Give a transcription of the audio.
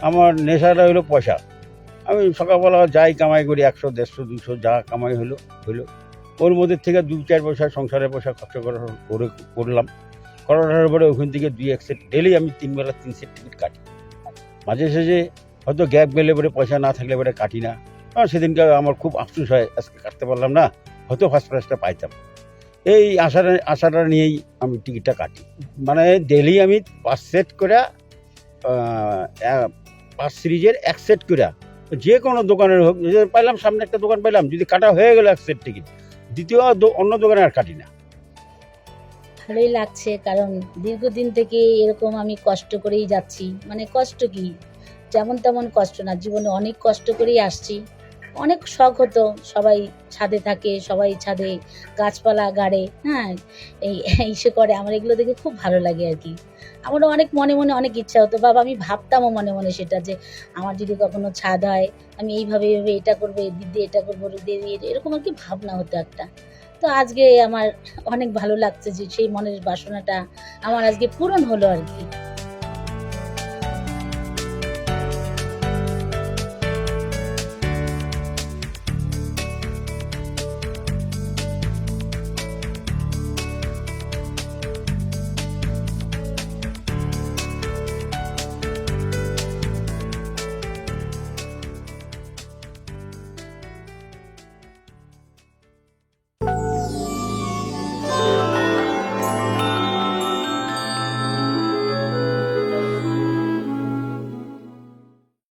আমার নেশাটা হলো পয়সা। আমি সকালবেলা যাই কামাই করি, 100, 150, 200 যা কামাই হলো। ওর মধ্যে থেকে 2-4 পয়সা সংসারের পয়সা খরচ করলাম। করার পরে ওখান থেকে 2-1 সেট ডেলি আমি 3 বেলা 3 সেট টিকিট কাটি। মাঝে শেষে হয়তো গ্যাপ গেলে পরে পয়সা না থাকলে পরে কাটি না। সেদিনকে আমার খুব আফসোস হয়, আজকে কাটতে পারলাম না, হয়তো ফার্স্ট প্রাইজটা পাইতাম। এই আশাটা নিয়েই আমি টিকিটটা কাটি। মানে ডেলি আমি 5 সেট করে 5 সিরিজের 1 সেট করে যে কোনো দোকানের হোক, যে পাইলাম সামনে একটা দোকান পাইলাম, যদি কাটা হয়ে গেল 1 সেট টিকিট, দ্বিতীয় অন্য দোকানে আর কাটি না। ভালোই লাগছে, কারণ দীর্ঘদিন থেকে এরকম আমি কষ্ট করেই যাচ্ছি। মানে কষ্ট কি, যেমন তেমন কষ্ট না, জীবনে অনেক কষ্ট করেই আসছি। অনেক শখ হতো, সবাই ছাদে থাকে, সবাই ছাদে গাছপালা গাড়ে, হ্যাঁ, ইসে করে। আমার এগুলো দেখে খুব ভালো লাগে আর কি। আমারও অনেক মনে মনে অনেক ইচ্ছা হতো, বাবা আমি ভাবতামও মনে মনে সেটা, যে আমার যদি কখনো ছাদ হয়, আমি এইভাবে এইভাবে এটা করবো, দিদি এটা করবো, দিদি এরকম আর কি ভাবনা হতো একটা। তো আজকে আমার অনেক ভালো লাগছে যে সেই মনের বাসনাটা আমার আজকে পূরণ হলো আর কি।